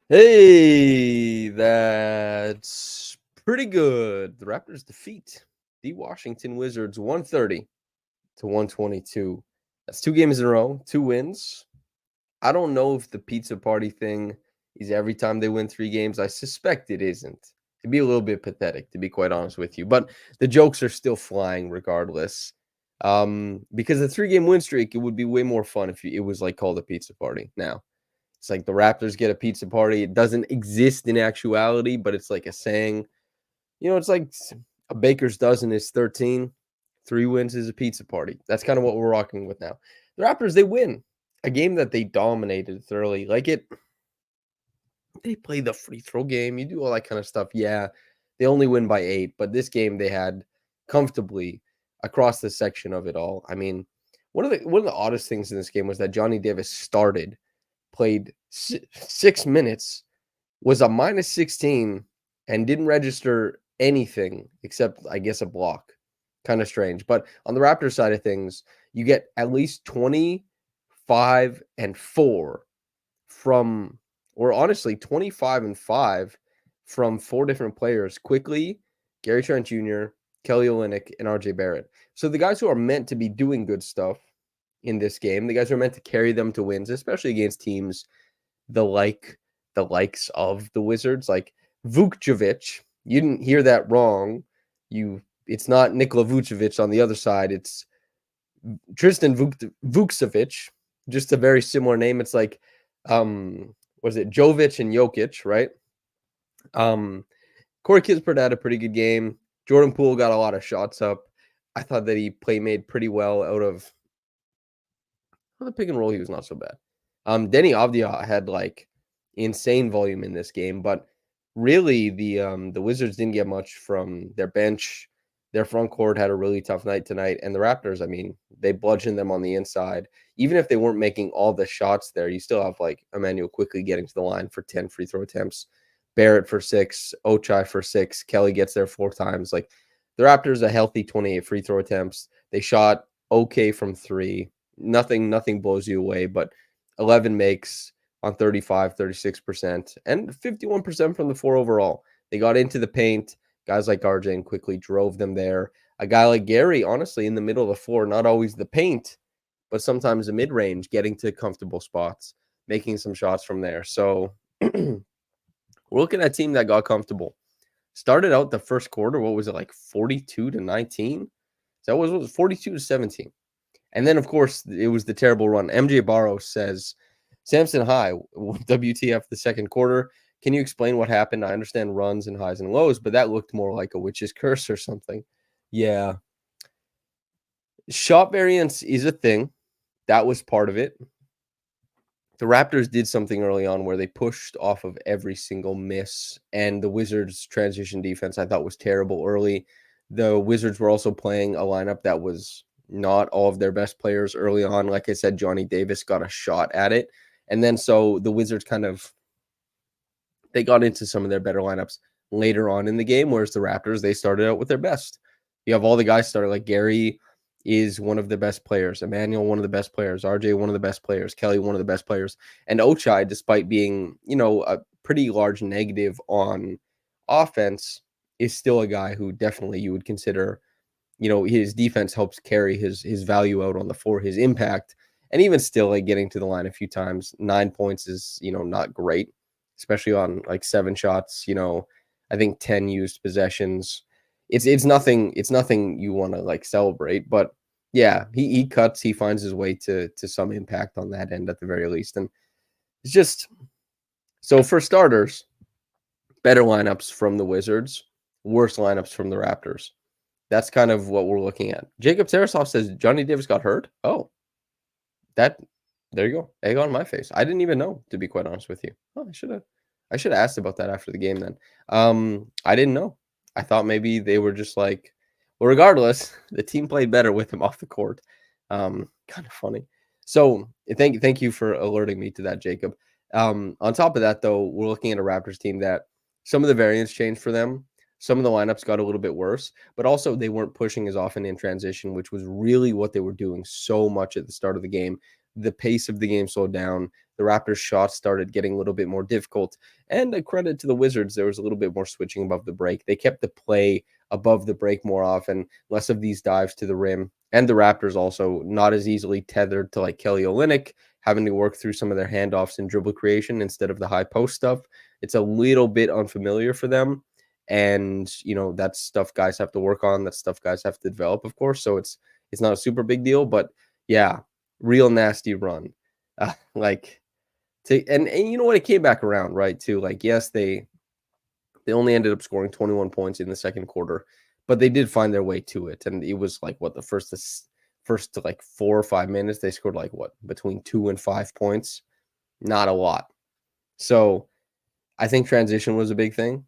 Hey, that's pretty good. The Raptors defeat the Washington Wizards 130 to 122. That's 2 games in a row, 2 wins. I don't know if the pizza party thing is every time they win 3 games. I suspect it isn't. It'd be a little bit pathetic, to be quite honest with you. But the jokes are still flying regardless. Because the 3 game win streak, it would be way more fun if it was like called a pizza party now. It's like the Raptors get a pizza party. It doesn't exist in actuality, but it's like a saying. It's like a baker's dozen is 13. 3 wins is a pizza party. That's kind of what we're rocking with now. The Raptors, they win a game that they dominated thoroughly. They play the free throw game. You do all that kind of stuff. Yeah, they only win by 8, but this game they had comfortably across the section of it all. I mean, one of the oddest things in this game was that Johnny Davis played 6 minutes, was a minus 16, and didn't register anything except, I guess, a block. Kind of strange. But on the Raptors side of things, you get at least 25 and 4 from, or honestly, 25 and 5 from 4 different players: Quickley, Gary Trent Jr., Kelly Olynyk, and RJ Barrett. So the guys who are meant to be doing good stuff in this game, the guys who are meant to carry them to wins, especially against teams the likes of the Wizards, like Vukcevic. You didn't hear that wrong. It's not Nikola Vucevic on the other side. It's Tristan Vukcevic, just a very similar name. It's like, was it Jovic and Jokic, right? Corey Kispert had a pretty good game. Jordan Poole got a lot of shots up. I thought that he made pretty well out of the pick and roll. He was not so bad. Denny Avdia had like insane volume in this game, but really the Wizards didn't get much from their bench. Their front court had a really tough night tonight, and the Raptors, I mean, they bludgeoned them on the inside. Even if they weren't making all the shots there, you still have like Emmanuel Quickley getting to the line for 10 free throw attempts, Barrett for 6, Ochai for 6, Kelly gets there 4 times. Like the Raptors, a healthy 28 free throw attempts. They shot okay from 3. Nothing blows you away, but 11 makes on 35, 36%, and 51% from the floor overall. They got into the paint. Guys like RJ and Quickley drove them there. A guy like Gary, honestly, in the middle of the floor, not always the paint, but sometimes the mid-range, getting to comfortable spots, making some shots from there. So we're looking at a team that got comfortable. Started out the first quarter, what was it, like 42-19? So that was 42-17. And then, of course, it was the terrible run. MJ Barrows says, Samson, hi, WTF the second quarter. Can you explain what happened? I understand runs and highs and lows, but that looked more like a witch's curse or something. Yeah. Shot variance is a thing. That was part of it. The Raptors did something early on where they pushed off of every single miss, and the Wizards' transition defense I thought was terrible early. The Wizards were also playing a lineup that was not all of their best players early on. Like I said, Johnny Davis got a shot at it. And then so the Wizards they got into some of their better lineups later on in the game, whereas the Raptors, they started out with their best. You have all the guys started, like Gary is one of the best players, Emmanuel one of the best players, RJ one of the best players, Kelly one of the best players, and Ochai, despite being, a pretty large negative on offense, is still a guy who definitely you would consider, his defense helps carry his value out on the floor, his impact. And even still, like getting to the line a few times, 9 points is, not great, especially on like 7 shots, I think 10 used possessions. It's nothing you want to like celebrate, but yeah, he cuts, he finds his way to some impact on that end at the very least. And it's just, so for starters, better lineups from the Wizards, worse lineups from the Raptors. That's kind of what we're looking at. Jacob Tarasov says Johnny Davis got hurt. Oh, there you go. Egg on my face. I didn't even know, to be quite honest with you. Oh, I should have asked about that after the game then. I didn't know. I thought maybe they were just like, well, regardless, the team played better with him off the court. Kind of funny. So thank you for alerting me to that, Jacob. On top of that, though, we're looking at a Raptors team that some of the variance changed for them. Some of the lineups got a little bit worse, but also they weren't pushing as often in transition, which was really what they were doing so much at the start of the game. The pace of the game slowed down. The the Raptors' shots started getting a little bit more difficult. And a credit to the Wizards, there was a little bit more switching above the break. They kept the play above the break more often, less of these dives to the rim. And the Raptors also not as easily tethered to like Kelly Olynyk, having to work through some of their handoffs and dribble creation instead of the high post stuff. It's a little bit unfamiliar for them. And, that's stuff guys have to work on. That's stuff guys have to develop, of course. So it's not a super big deal, but yeah, real nasty run. And you know what? It came back around, right? Too. Like, yes, they only ended up scoring 21 points in the second quarter, but they did find their way to it. And it was like what the first to like 4 or 5 minutes, they scored like what between 2 and 5 points. Not a lot. So I think transition was a big thing.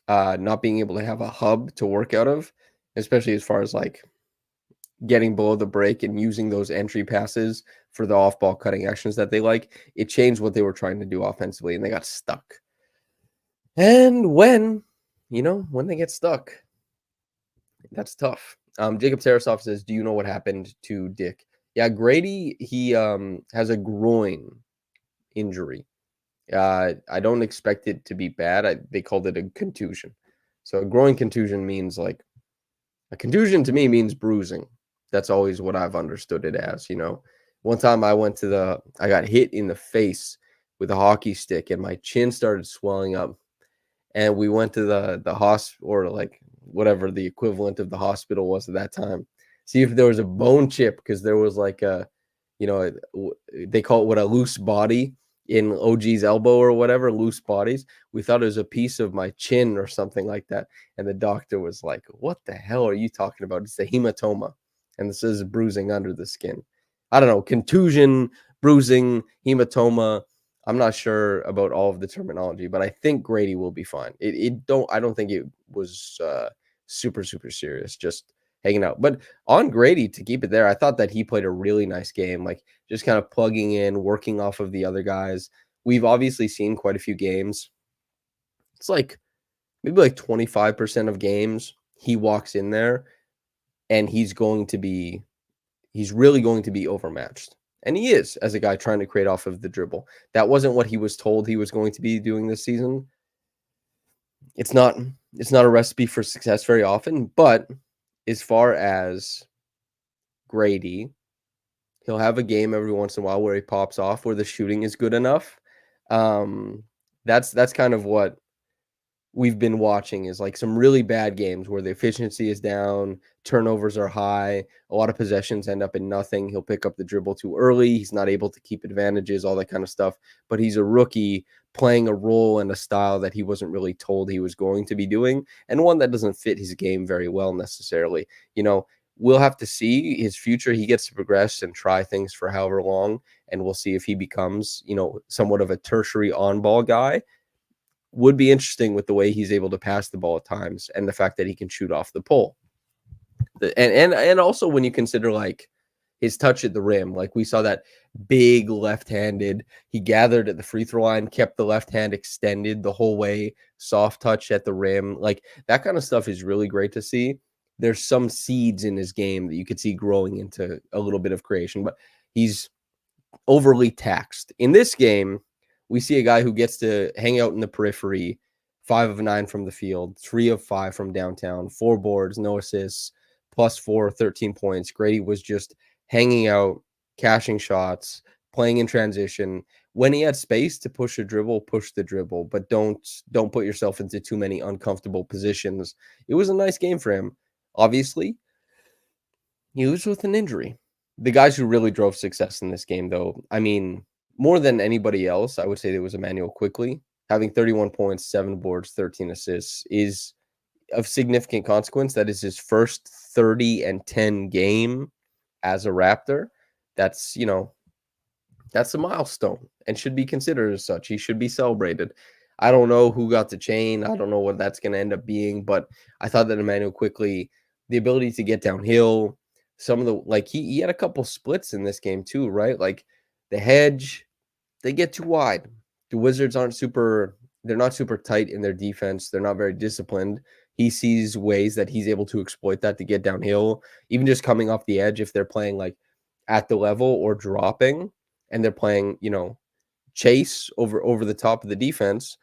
Not being able to have a hub to work out of, especially as far as like getting below the break and using those entry passes for the off-ball cutting actions that they like, it changed what they were trying to do offensively, and they got stuck. And when they get stuck, that's tough. Jacob Tarasov says, "Do you know what happened to Dick?" Yeah, Grady, he has a groin injury. I don't expect it to be bad. They called it a contusion. So a groin contusion means like a contusion to me means bruising. That's always what I've understood it as. One time I got hit in the face with a hockey stick and my chin started swelling up. And we went to the hospital, or like whatever the equivalent of the hospital was at that time, see if there was a bone chip, because there was like they call it a loose body in OG's elbow or whatever, loose bodies. We thought it was a piece of my chin or something like that. And the doctor was like, "What the hell are you talking about? It's a hematoma. And this is bruising under the skin." I don't know, contusion, bruising, hematoma. I'm not sure about all of the terminology, but I think Grady will be fine. I don't think it was super, super serious, just hanging out. But on Grady, to keep it there, I thought that he played a really nice game, like just kind of plugging in, working off of the other guys. We've obviously seen quite a few games. It's like maybe like 25% of games he walks in there and he's really going to be overmatched. And he is, as a guy trying to create off of the dribble. That wasn't what he was told he was going to be doing this season. It's not a recipe for success very often, but as far as Grady, he'll have a game every once in a while where he pops off, where the shooting is good enough. That's kind of what we've been watching, is like some really bad games where the efficiency is down, turnovers are high, a lot of possessions end up in nothing. He'll pick up the dribble too early. He's not able to keep advantages, all that kind of stuff. But he's a rookie playing a role and a style that he wasn't really told he was going to be doing, and one that doesn't fit his game very well necessarily. We'll have to see his future. He gets to progress and try things for however long, and we'll see if he becomes, somewhat of a tertiary on-ball guy. Would be interesting with the way he's able to pass the ball at times and the fact that he can shoot off the pole. And also when you consider like his touch at the rim, like we saw that big left-handed, he gathered at the free throw line, kept the left hand extended the whole way, soft touch at the rim. Like that kind of stuff is really great to see. There's some seeds in his game that you could see growing into a little bit of creation, but he's overly taxed. In this game, we see a guy who gets to hang out in the periphery, 5 of 9 from the field, 3 of 5 from downtown, 4 boards, no assists, +4, 13 points. Grady was just hanging out, cashing shots, playing in transition. When he had space to push the dribble, but don't put yourself into too many uncomfortable positions. It was a nice game for him. Obviously, he was with an injury. The guys who really drove success in this game, though, I mean, more than anybody else, I would say there was Emmanuel Quickley. Having 31 points, 7 boards, 13 assists is of significant consequence. That is his first 30-10 game as a Raptor. That's a milestone and should be considered as such. He should be celebrated. I don't know who got the chain. I don't know what that's going to end up being, but I thought that Emmanuel Quickley, the ability to get downhill, some of the, like he had a couple splits in this game too, right? Like the hedge, they get too wide. The Wizards they're not super tight in their defense. They're not very disciplined. He sees ways that he's able to exploit that to get downhill, even just coming off the edge if they're playing like at the level or dropping and they're playing, chase over the top of the defense,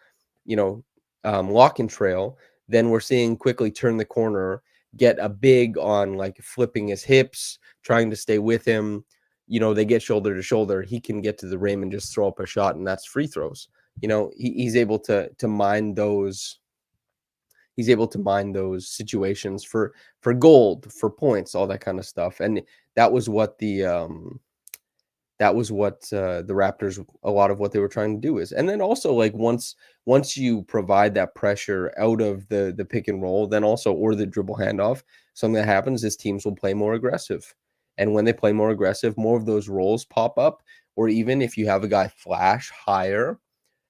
you know, lock and trail, then we're seeing Quickley turn the corner, get a big on like flipping his hips, trying to stay with him. They get shoulder to shoulder. He can get to the rim and just throw up a shot, and that's free throws. He's able to mine those. He's able to mine those situations for gold, for points, all that kind of stuff. And that was what the Raptors, a lot of what they were trying to do is. And then also, like, once you provide that pressure out of the pick and roll, then also, or the dribble handoff, something that happens is teams will play more aggressive. And when they play more aggressive, more of those rolls pop up. Or even if you have a guy flash higher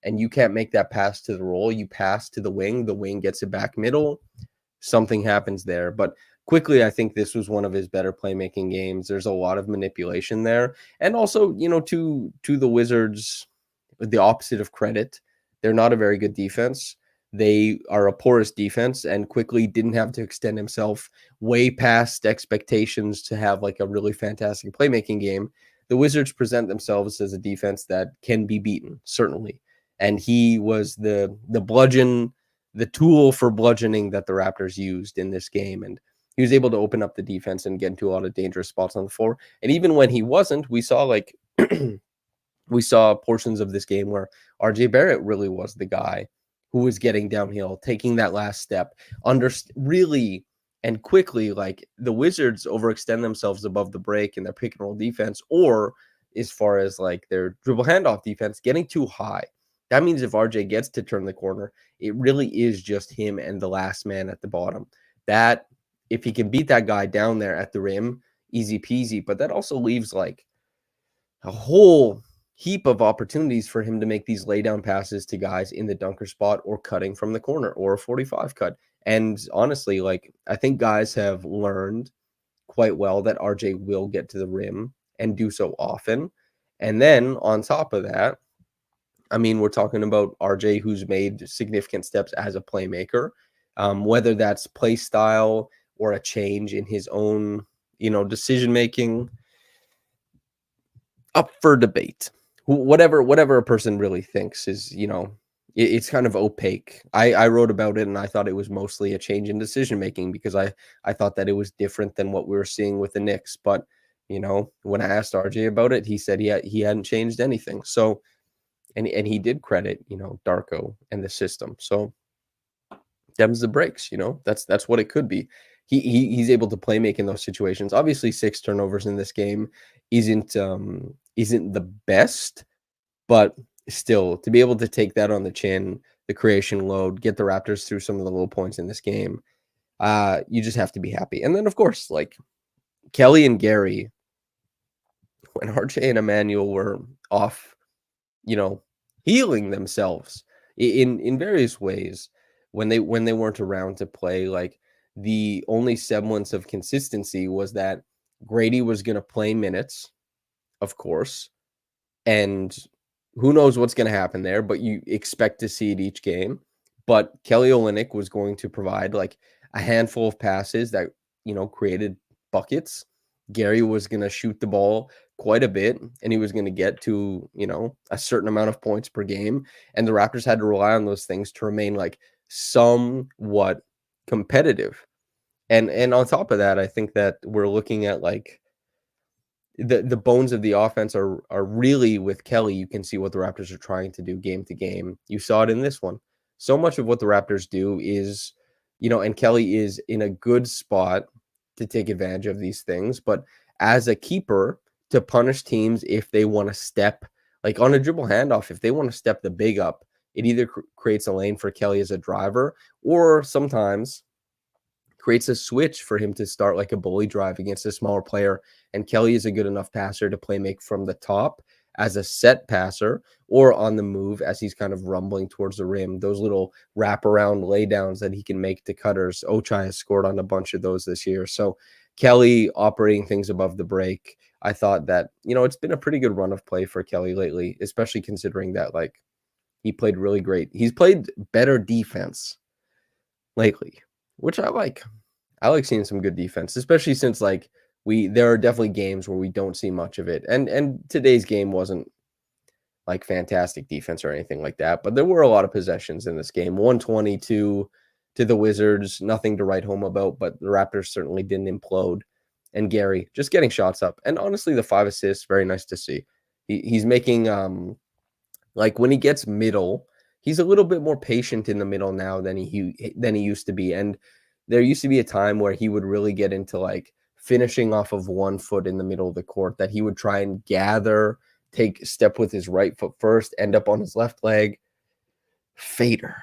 and you can't make that pass to the roll, you pass to the wing gets it back middle, something happens there. But Quickley, I think this was one of his better playmaking games. There's a lot of manipulation there. And also, to the Wizards, the opposite of credit, they're not a very good defense. They are a porous defense, and Quickley didn't have to extend himself way past expectations to have like a really fantastic playmaking game. The Wizards present themselves as a defense that can be beaten, certainly. And he was the bludgeon, the tool for bludgeoning that the Raptors used in this game. And he was able to open up the defense and get into a lot of dangerous spots on the floor. And even when he wasn't, we saw we saw portions of this game where RJ Barrett really was the guy who was getting downhill, taking that last step, really and quickly. Like, the Wizards overextend themselves above the break in their pick and roll defense, or as far as like their dribble handoff defense, getting too high. That means if RJ gets to turn the corner, it really is just him and the last man at the bottom. That, if he can beat that guy down there at the rim, easy peasy. But that also leaves like a whole heap of opportunities for him to make these laydown passes to guys in the dunker spot, or cutting from the corner, or a 45 cut. And honestly, like, I think guys have learned quite well that RJ will get to the rim and do so often. And then on top of that, I mean, we're talking about RJ, who's made significant steps as a playmaker, whether that's play style or a change in his own, decision making, up for debate. Whatever a person really thinks is, it's kind of opaque. I wrote about it, and I thought it was mostly a change in decision making, because I thought that it was different than what we were seeing with the Knicks. But when I asked RJ about it, he said he hadn't changed anything. So. And he did credit, Darko and the system. So them's the breaks, that's what it could be. He's able to play make in those situations. Obviously, 6 turnovers in this game isn't the best, but still, to be able to take that on the chin, the creation load, get the Raptors through some of the low points in this game, you just have to be happy. And then, of course, like, Kelly and Gary, when RJ and Emmanuel were off, healing themselves in various ways, when they weren't around to play, like, the only semblance of consistency was that Grady was going to play minutes, of course, and who knows what's going to happen there, but you expect to see it each game. But Kelly Olynyk was going to provide like a handful of passes that, created buckets. Gary was going to shoot the ball quite a bit, and he was going to get to, a certain amount of points per game. And the Raptors had to rely on those things to remain like somewhat competitive. And on top of that, I think that we're looking at like the bones of the offense are really with Kelly. You can see what the Raptors are trying to do game to game. You saw it in this one. So much of what the Raptors do is, and Kelly is in a good spot to take advantage of these things, but as a keeper, to punish teams if they want to step, like on a dribble handoff, if they want to step the big up, it either creates a lane for Kelly as a driver, or sometimes creates a switch for him to start like a bully drive against a smaller player. And Kelly is a good enough passer to play make from the top as a set passer, or on the move as he's kind of rumbling towards the rim. Those little wraparound laydowns that he can make to cutters. Ochai has scored on a bunch of those this year. So Kelly operating things above the break. I thought that, it's been a pretty good run of play for Kelly lately, especially considering that, like, he played really great. He's played better defense lately, which I like. I like seeing some good defense, especially since like there are definitely games where we don't see much of it. And today's game wasn't like fantastic defense or anything like that. But there were a lot of possessions in this game. 122 to the Wizards, nothing to write home about, but the Raptors certainly didn't implode. And Gary just getting shots up. And honestly, the 5 assists, very nice to see. He's making like when he gets middle, he's a little bit more patient in the middle now than he used to be. And there used to be a time where he would really get into like finishing off of 1 foot in the middle of the court, that he would try and gather, take a step with his right foot first, end up on his left leg. Fader.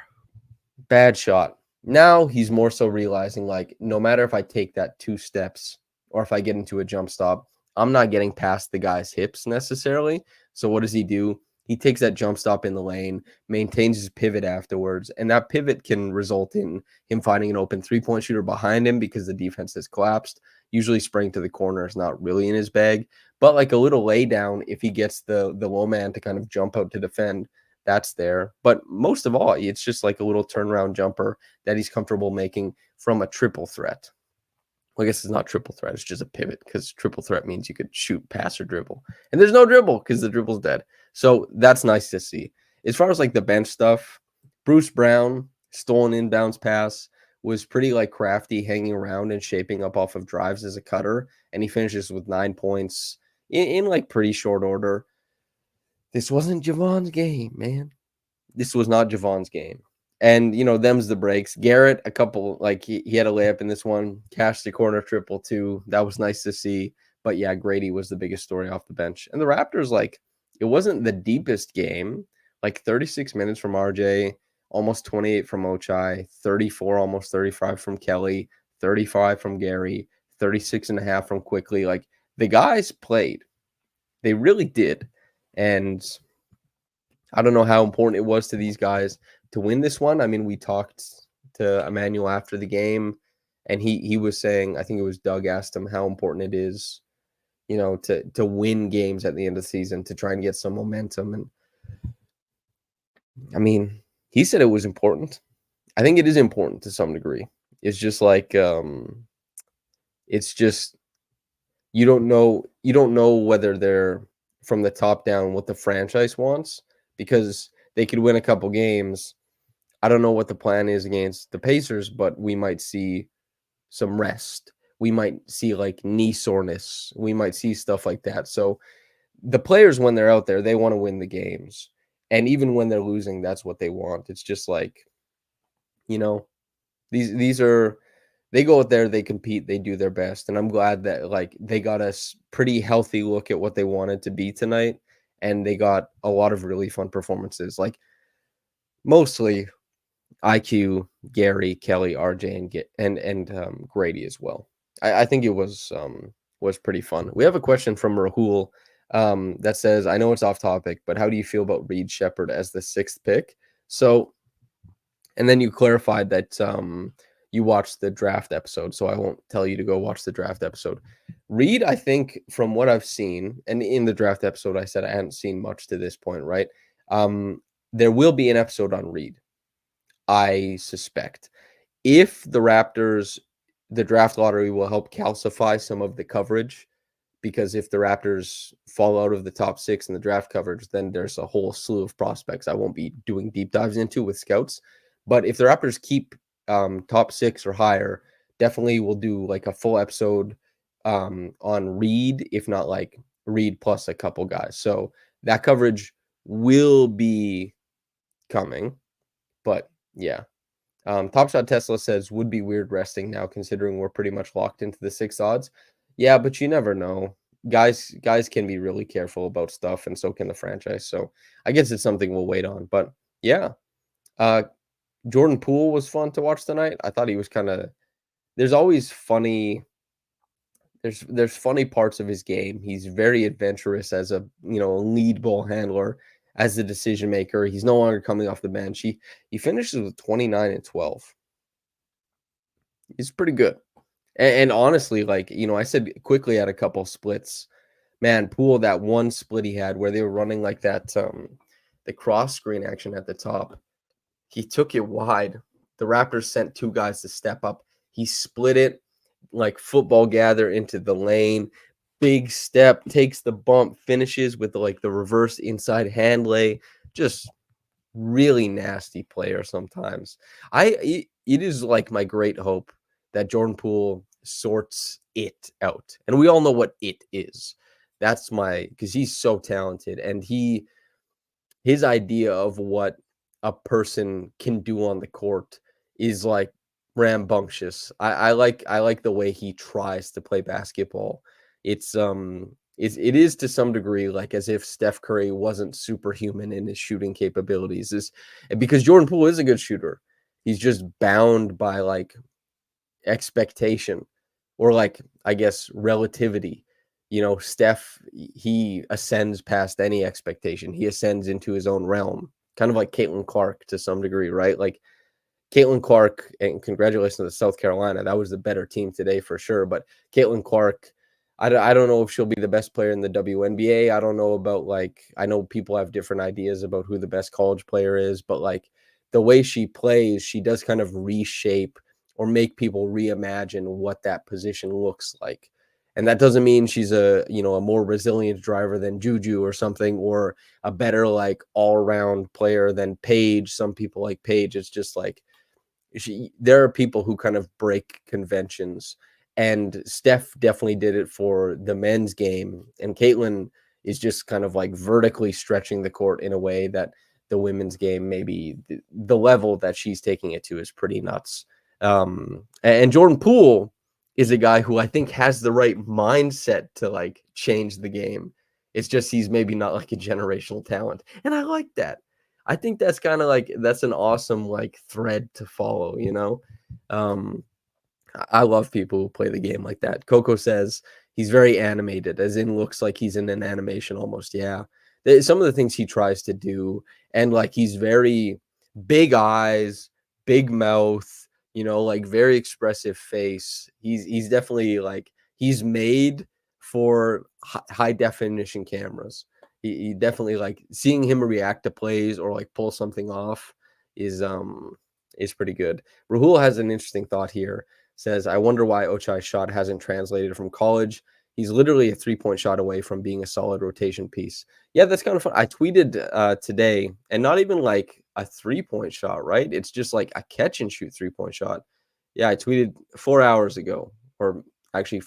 Bad shot. Now he's more so realizing, like, no matter if I take that 2 steps or if I get into a jump stop, I'm not getting past the guy's hips necessarily. So what does he do? He takes that jump stop in the lane, maintains his pivot afterwards, and that pivot can result in him finding an open 3-point shooter behind him because the defense has collapsed. Usually spraying to the corner is not really in his bag, but like a little lay down, if he gets the low man to kind of jump out to defend, that's there. But most of all, it's just like a little turnaround jumper that he's comfortable making from a triple threat. Well, I guess it's not triple threat. It's just a pivot, because triple threat means you could shoot, pass, or dribble. And there's no dribble because the dribble's dead. So that's nice to see. As far as like the bench stuff, Bruce Brown, stolen inbounds pass, was pretty like crafty, hanging around and shaping up off of drives as a cutter. And he finishes with 9 points in like pretty short order. This wasn't Javon's game, man. This was not Javon's game. And, them's the breaks. Garrett, a couple, like he had a layup in this one, cashed the corner triple too. That was nice to see. But yeah, Grady was the biggest story off the bench. And the Raptors, like, it wasn't the deepest game. Like 36 minutes from RJ, almost 28 from Ochai, 34, almost 35 from Kelly, 35 from Gary, 36 and a half from Quickley. Like, the guys played. They really did. And I don't know how important it was to these guys to win this one. I mean, we talked to Emmanuel after the game, and he was saying, I think it was Doug asked him how important it is, to win games at the end of the season, to try and get some momentum. And I mean, he said it was important. I think it is important to some degree. It's just like it's just you don't know whether they're from the top down what the franchise wants, because they could win a couple games. I don't know what the plan is against the Pacers, but we might see some rest. We might see like knee soreness. We might see stuff like that. So the players, when they're out there, they want to win the games. And even when they're losing, that's what they want. It's just like, these are, they go out there, they compete, they do their best. And I'm glad that like they got a pretty healthy look at what they wanted to be tonight. And they got a lot of really fun performances. Like mostly IQ, Gary, Kelly, RJ, and Grady as well. I think it was pretty fun. We have a question from Rahul that says, I know it's off topic, but how do you feel about Reed Shepherd as the 6th pick? So, and then you clarified that you watched the draft episode, so I won't tell you to go watch the draft episode. Reed, I think from what I've seen, and in the draft episode, I said I hadn't seen much to this point, right? There will be an episode on Reed, I suspect. If the Raptors, the draft lottery will help calcify some of the coverage, because if the Raptors fall out of the top 6 in the draft coverage, then there's a whole slew of prospects I won't be doing deep dives into with scouts. But if the Raptors keep top 6 or higher, definitely we'll do like a full episode on Reed, if not like Reed plus a couple guys. So that coverage will be coming. But yeah. Top Shot Tesla says, would be weird resting now considering we're pretty much locked into the 6 odds. Yeah, but you never know. Guys can be really careful about stuff, and so can the franchise. So I guess it's something we'll wait on. But yeah. Jordan Poole was fun to watch tonight. I thought he was kind of, there's always funny, there's funny parts of his game. He's very adventurous as a, lead ball handler, as a decision maker. He's no longer coming off the bench. He finishes with 29 and 12. He's pretty good. And honestly, like, I said Quickley had a couple splits. Man, Poole, that one split he had where they were running like that, the cross screen action at the top. He took it wide. The Raptors sent 2 guys to step up. He split it like football gather into the lane, big step, takes the bump, finishes with like the reverse inside hand lay. Just really nasty player sometimes. It is like my great hope that Jordan Poole sorts it out. And we all know what it is. That's my because he's so talented and his idea of what a person can do on the court is like rambunctious. I like the way he tries to play basketball. It is to some degree like as if Steph Curry wasn't superhuman in his shooting capabilities. Is because Jordan Poole is a good shooter. He's just bound by like expectation or like I guess relativity. Steph he ascends past any expectation. He ascends into his own realm, kind of like Caitlin Clark to some degree, right? Like Caitlin Clark, and congratulations to South Carolina. That was the better team today for sure. But Caitlin Clark, I don't know if she'll be the best player in the WNBA. I don't know about like, I know people have different ideas about who the best college player is, but like the way she plays, she does kind of reshape or make people reimagine what that position looks like. And that doesn't mean she's a more resilient driver than Juju or something, or a better like all around player than Paige. Some people like Paige. It's just like there are people who kind of break conventions, and Steph definitely did it for the men's game, and Caitlin is just kind of like vertically stretching the court in a way that the women's game, maybe the level that she's taking it to is pretty nuts. And Jordan Poole is a guy who I think has the right mindset to like change the game. It's just he's maybe not like a generational talent, and I like that. I think that's kind of like that's an awesome like thread to follow, you know? Um, I love people who play the game like that. Coco says he's very animated, as in looks like he's in an animation almost. Yeah. Some of the things he tries to do, and like he's very big eyes, big mouth, like very expressive face. He's definitely like he's made for high definition cameras. He definitely like seeing him react to plays or like pull something off is pretty good. Rahul has an interesting thought here. Says, I wonder why Ochai's shot hasn't translated from college. He's literally a 3-point shot away from being a solid rotation piece. Yeah, that's kind of fun. I tweeted today, and not even like a 3-point shot, right? It's just like a catch and shoot 3-point shot. Yeah, I tweeted 4 hours ago, or actually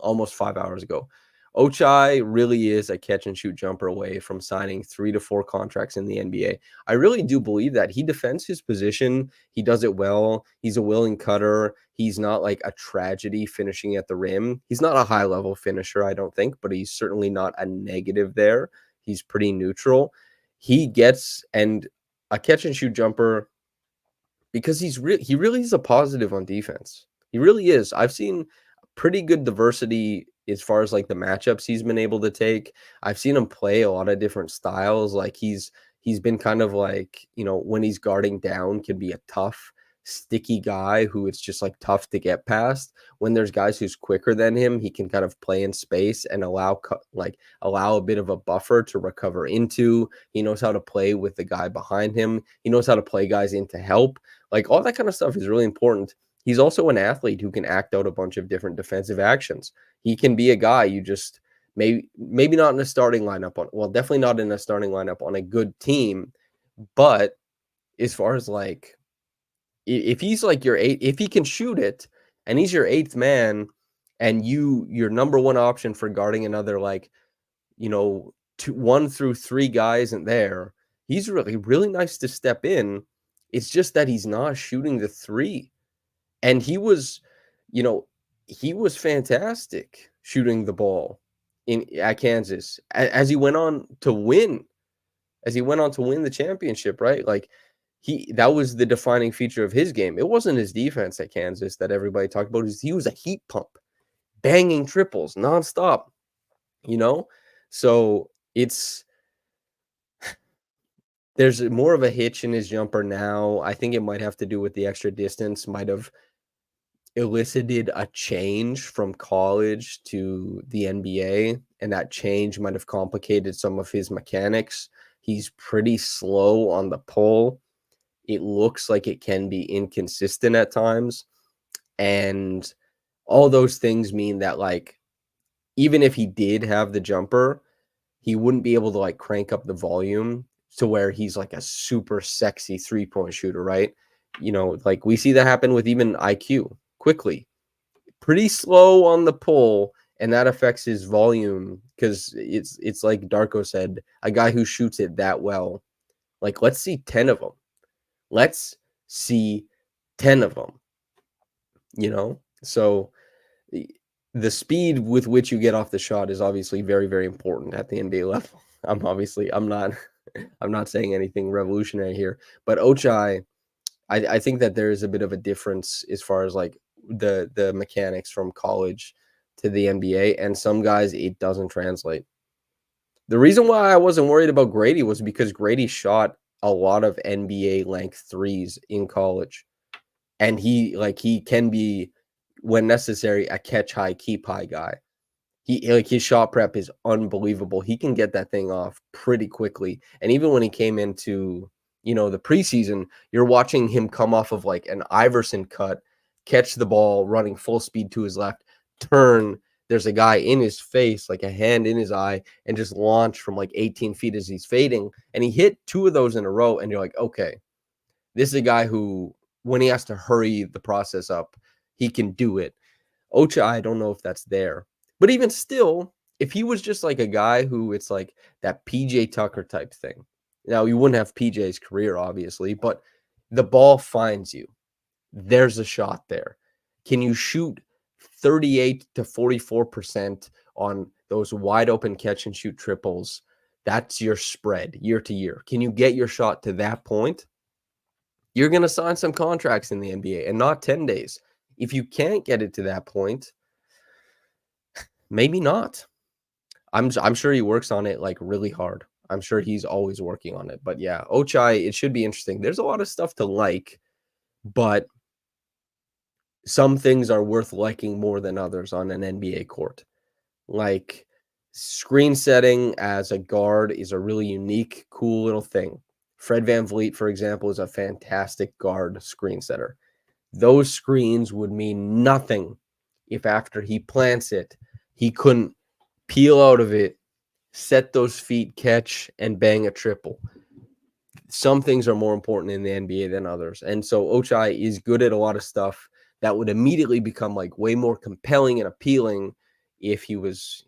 almost 5 hours ago. Ochai really is a catch and shoot jumper away from signing 3 to 4 contracts in the NBA. I really do believe that he defends his position. He does it well. He's a willing cutter. He's not like a tragedy finishing at the rim. He's not a high level finisher, I don't think, but he's certainly not a negative there. He's pretty neutral. He gets and a catch and shoot jumper because he really is a positive on defense. He really is. I've seen pretty good diversity as far as like the matchups he's been able to take. I've seen him play a lot of different styles. Like he's been kind of like, when he's guarding down can be a tough, sticky guy who it's just like tough to get past. When there's guys who's quicker than him, he can kind of play in space and allow a bit of a buffer to recover into. He knows how to play with the guy behind him. He knows how to play guys into help. Like all that kind of stuff is really important. He's also an athlete who can act out a bunch of different defensive actions. He can be a guy you just maybe not in a starting lineup definitely not in a starting lineup on a good team, but as far as like if he's like your if he can shoot it and he's your eighth man and your number one option for guarding another like, 1 through 3 guys isn't there, he's really, really nice to step in. It's just that he's not shooting the 3. And you know, he was fantastic shooting the ball at Kansas as he went on to win, the championship, right? Like that was the defining feature of his game. It wasn't his defense at Kansas that everybody talked about. He was a heat pump, banging triples nonstop, you know? So there's more of a hitch in his jumper now. I think it might have to do with the extra distance, might have elicited a change from college to the NBA, and that change might have complicated some of his mechanics. He's pretty slow on the pull. It looks like it can be inconsistent at times, and all those things mean that like even if he did have the jumper, he wouldn't be able to like crank up the volume to where he's like a super sexy 3-point shooter, right? Like we see that happen with even IQ Quickley. Pretty slow on the pull, and that affects his volume because it's like Darko said, a guy who shoots it that well. Like, let's see 10 of them. Let's see 10 of them, So the speed with which you get off the shot is obviously very, very important at the NBA level. I'm not I'm not saying anything revolutionary here, but Ochai, I think that there is a bit of a difference as far as like the mechanics from college to the NBA, and some guys it doesn't translate. The reason why I wasn't worried about Grady was because Grady shot a lot of NBA length threes in college, and he can be, when necessary, a catch high, keep high guy. His shot prep is unbelievable. He can get that thing off pretty quickly. And even when he came into, the preseason, you're watching him come off of like an Iverson cut, catch the ball running full speed to his left, turn, there's a guy in his face, like a hand in his eye, and just launch from like 18 feet as he's fading. And he hit 2 of those in a row, and you're like, okay, this is a guy who, when he has to hurry the process up, he can do it. Ocha, I don't know if that's there. But even still, if he was just like a guy who it's like that PJ Tucker type thing. Now, you wouldn't have PJ's career, obviously, but the ball finds you. There's a shot there. Can you shoot 38 to 44% on those wide open catch and shoot triples? That's your spread year to year. Can you get your shot to that point? You're going to sign some contracts in the NBA and not 10 days. If you can't get it to that point, maybe not. I'm sure he works on it like really hard. I'm sure he's always working on it. But yeah, Ochai, it should be interesting. There's a lot of stuff to like, but some things are worth liking more than others on an NBA court. Like screen setting as a guard is a really unique, cool little thing. Fred VanVleet, for example, is a fantastic guard screen setter. Those screens would mean nothing if after he plants it, he couldn't peel out of it, set those feet, catch, and bang a triple. Some things are more important in the NBA than others. And so Ochai is good at a lot of stuff that would immediately become like way more compelling and appealing if he was,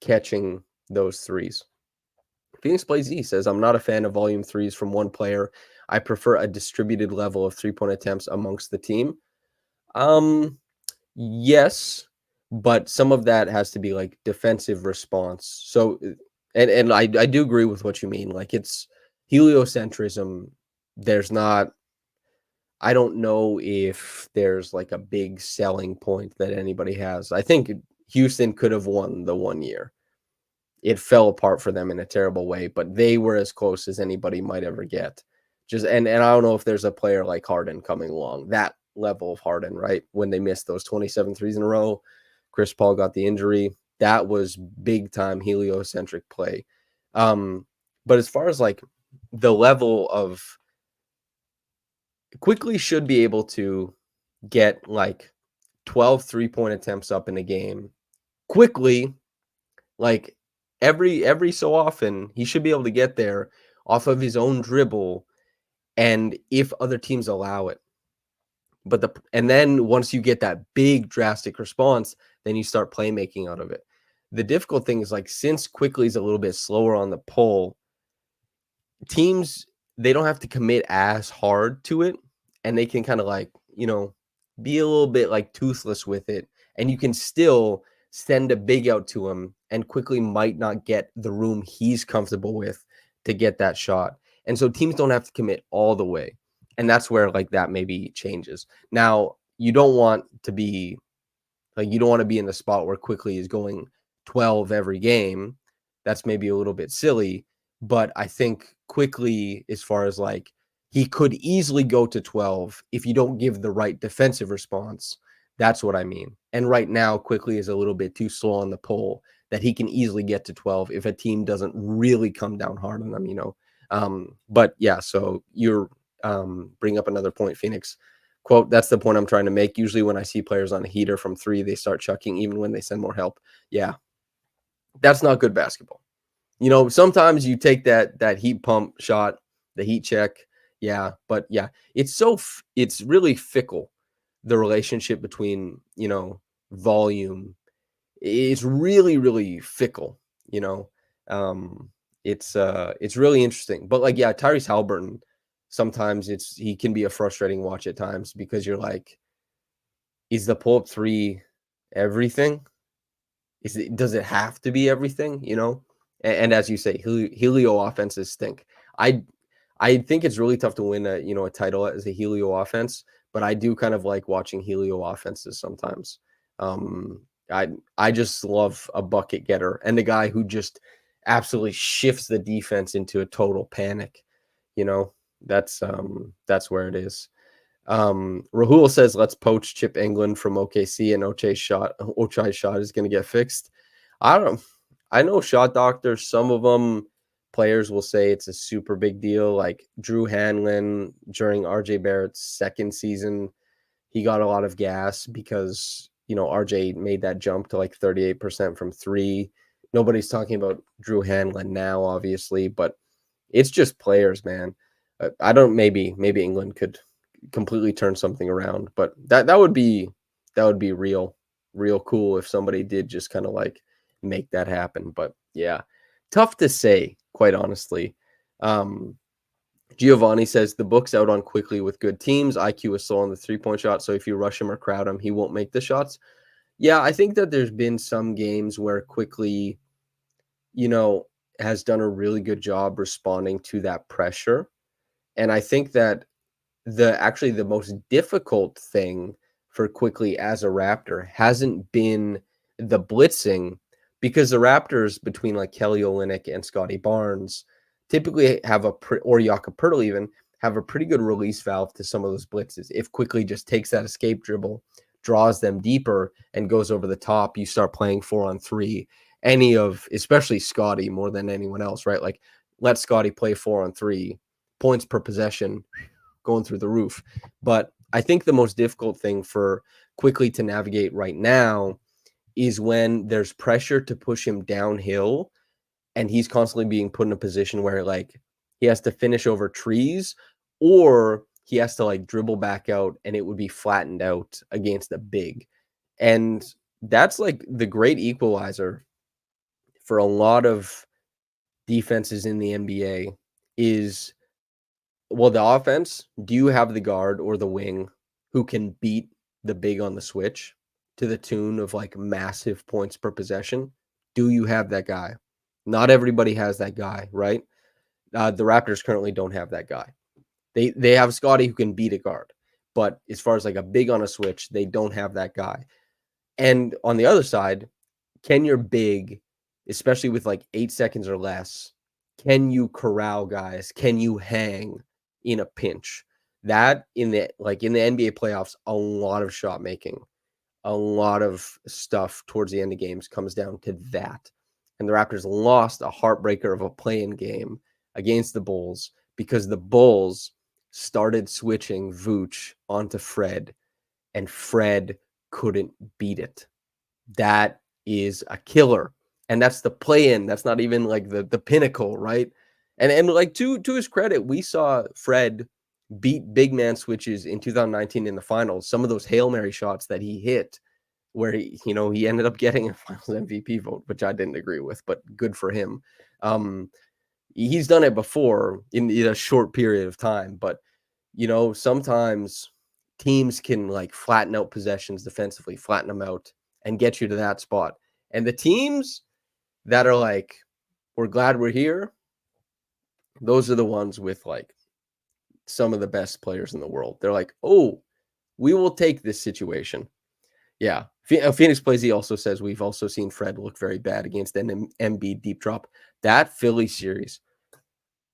catching those threes. Phoenix Plays Z says, I'm not a fan of volume threes from one player. I prefer a distributed level of 3-point attempts amongst the team. Yes, but some of that has to be like defensive response. So, and I do agree with what you mean. Like it's heliocentrism. I don't know if there's like a big selling point that anybody has. I think Houston could have won the 1 year. It fell apart for them in a terrible way, but they were as close as anybody might ever get. And I don't know if there's a player like Harden coming along, that level of Harden, right? When they missed those 27 threes in a row, Chris Paul got the injury. That was big time heliocentric play. But as far as like the level of Quickley should be able to get like 12 3-point attempts up in a game. Quickley, like every so often, he should be able to get there off of his own dribble, and if other teams allow it. And then once you get that big drastic response, then you start playmaking out of it. The difficult thing is like since Quickley's a little bit slower on the pull, teams they don't have to commit as hard to it, and they can kind of like, be a little bit like toothless with it, and you can still send a big out to him, and Quickley might not get the room he's comfortable with to get that shot. And so teams don't have to commit all the way. And that's where like that maybe changes. Now, you don't want to be in the spot where Quickley is going 12 every game. That's maybe a little bit silly, but I think Quickley, as far as like he could easily go to 12 if you don't give the right defensive response. That's what I mean. And right now, Quickley is a little bit too slow on the pull that he can easily get to 12 if a team doesn't really come down hard on them, But yeah, so you're bring up another point, Phoenix. Quote, "That's the point I'm trying to make. Usually when I see players on a heater from 3, they start chucking even when they send more help." Yeah, that's not good basketball. Sometimes you take that heat pump shot, the heat check. Yeah, but yeah, it's really fickle, the relationship between, volume. It's really, really fickle, you know? Um, it's really interesting. But, like, yeah, Tyrese Haliburton, sometimes he can be a frustrating watch at times because you're like, "Is the pull-up 3 everything? Does it have to be everything?" And as you say, Helio offenses stink. I I think it's really tough to win a title as a Helio offense, but I do kind of like watching Helio offenses sometimes. Um, I just love a bucket getter and the guy who just absolutely shifts the defense into a total panic. You know, that's where it is. Rahul says, "Let's poach Chip England from OKC, and Ochai's shot is going to get fixed." I don't. I know shot doctors. Some of them players will say it's a super big deal. Like Drew Hanlon during RJ Barrett's second season, he got a lot of gas because RJ made that jump to like 38% from three. Nobody's talking about Drew Hanlon now, obviously, but it's just players, man. I don't. Maybe England could completely turn something around, but that would be real cool if somebody did just kind of like make that happen. But yeah, tough to say, quite honestly. Um, Giovanni says the book's out on Quickly with good teams. IQ is still on the 3-point shot, so if you rush him or crowd him, he won't make the shots. Yeah, I think that there's been some games where Quickly, you know, has done a really good job responding to that pressure. And I think that the most difficult thing for Quickly as a Raptor hasn't been the blitzing, because the Raptors between like Kelly Olynyk and Scotty Barnes typically have or Jakob Poeltl even have a pretty good release valve to some of those blitzes. If Quickly just takes that escape dribble, draws them deeper, and goes over the top, you start playing 4-on-3. Especially Scotty more than anyone else, right? Like let Scotty play 4-on-3, points per possession going through the roof. But I think the most difficult thing for Quickly to navigate right now is when there's pressure to push him downhill and he's constantly being put in a position where like he has to finish over trees, or he has to like dribble back out and it would be flattened out against a big. And that's like the great equalizer for a lot of defenses in the NBA is, well, the offense, do you have the guard or the wing who can beat the big on the switch to the tune of like massive points per possession? Do you have that guy? Not everybody has that guy, right? The Raptors currently don't have that guy. They have Scotty who can beat a guard, but as far as like a big on a switch, they don't have that guy. And on the other side, can your big, especially with like 8 seconds or less, can you corral guys? Can you hang in a pinch? That in the NBA playoffs, a lot of shot making, a lot of stuff towards the end of games comes down to that. And the Raptors lost a heartbreaker of a play-in game against the Bulls because the Bulls started switching Vooch onto Fred, and Fred couldn't beat it. That is a killer. And that's the play-in. That's not even like the pinnacle, right? And like to his credit, we saw Fred beat big man switches in 2019 in the finals. Some of those Hail Mary shots that he hit where he ended up getting a finals MVP vote, which I didn't agree with, but good for him. He's done it before in a short period of time, but sometimes teams can like flatten out possessions defensively, flatten them out and get you to that spot. And the teams that are like, we're glad we're here, those are the ones with like some of the best players in the world. They're like, oh, we will take this situation. Yeah. Phoenix Plazy also says we've also seen Fred look very bad against an Embiid deep drop. That Philly series,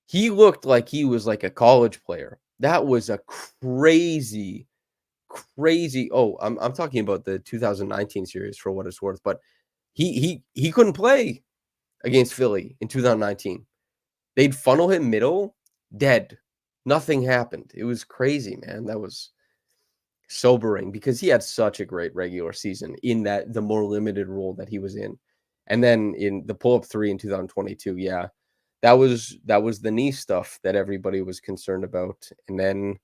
he looked like he was like a college player. That was a crazy. Oh, I'm talking about the 2019 series for what it's worth, but he couldn't play against Philly in 2019. They'd funnel him middle, dead. Nothing happened. It was crazy, man. sobering because he had such a great regular season in that the more limited role that he was in. And then in the pull-up 3 in 2022, yeah, that was the knee stuff that everybody was concerned about. And then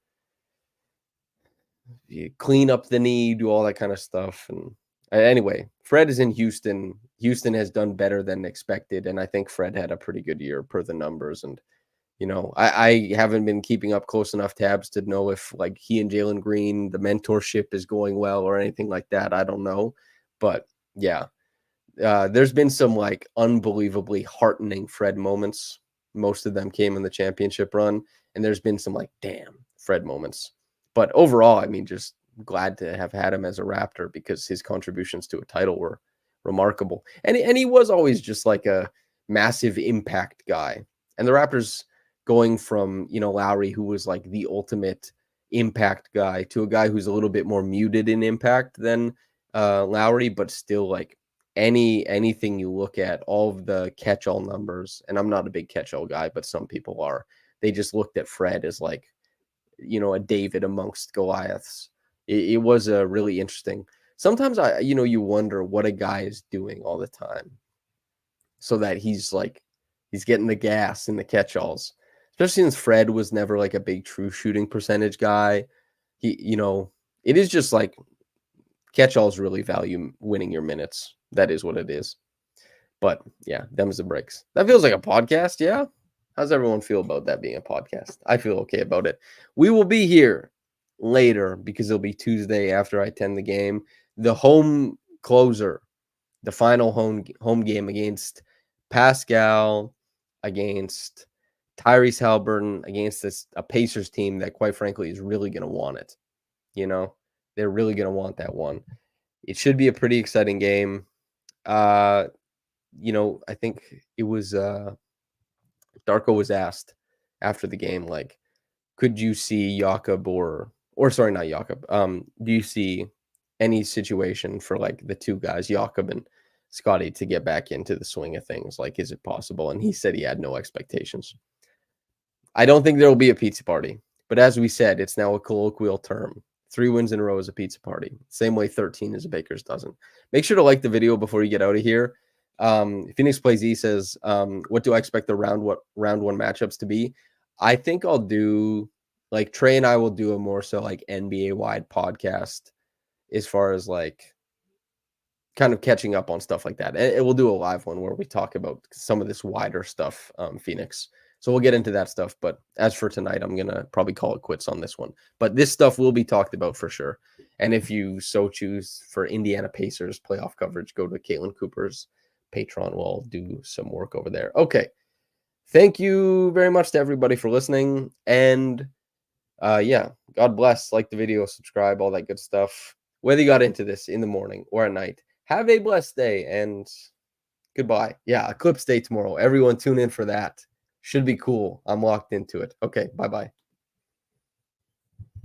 you clean up the knee, do all that kind of stuff. And anyway, Fred is in Houston. Houston has done better than expected, and I think Fred had a pretty good year per the numbers. And I haven't been keeping up close enough tabs to know if like he and Jalen Green, the mentorship is going well or anything like that. I don't know, but yeah, there's been some like unbelievably heartening Fred moments. Most of them came in the championship run, and there's been some like damn Fred moments. But overall, I mean, just glad to have had him as a Raptor because his contributions to a title were remarkable, and he was always just like a massive impact guy. And the Raptors going from Lowry, who was like the ultimate impact guy, to a guy who's a little bit more muted in impact than Lowry, but still like anything you look at, all of the catch-all numbers, and I'm not a big catch-all guy, but some people are. They just looked at Fred as like, a David amongst Goliaths. It was a really interesting. Sometimes you wonder what a guy is doing all the time, so that he's getting the gas in the catch-alls. Especially since Fred was never like a big true shooting percentage guy. It is just like catch-alls really value winning your minutes. That is what it is. But yeah, them's the breaks. That feels like a podcast, yeah? How's everyone feel about that being a podcast? I feel okay about it. We will be here later because it'll be Tuesday after I attend the game. The home closer, the final home game against Pascal, against Tyrese Halliburton, against a Pacers team that, quite frankly, is really going to want it. They're really going to want that one. It should be a pretty exciting game. I think it was Darko was asked after the game, like, could you see Jakob or sorry, not Jakob. Do you see any situation for like the two guys, Jakob and Scotty, to get back into the swing of things? Like, is it possible? And he said he had no expectations. I don't think there will be a pizza party, but as we said, it's now a colloquial term. 3 wins in a row is a pizza party. Same way 13 is a baker's dozen. Make sure to like the video before you get out of here. Phoenix Plays E says, what do I expect the round one matchups to be? I think I'll do, like, Trey and I will do a more so like NBA wide podcast as far as like kind of catching up on stuff like that. And we'll do a live one where we talk about some of this wider stuff, Phoenix. So we'll get into that stuff. But as for tonight, I'm going to probably call it quits on this one. But this stuff will be talked about for sure. And if you so choose for Indiana Pacers playoff coverage, go to Caitlin Cooper's Patreon. We'll do some work over there. Okay. Thank you very much to everybody for listening. And yeah, God bless. Like the video, subscribe, all that good stuff. Whether you got into this in the morning or at night, have a blessed day and goodbye. Yeah, Eclipse Day tomorrow. Everyone tune in for that. Should be cool. I'm locked into it. Okay, bye-bye.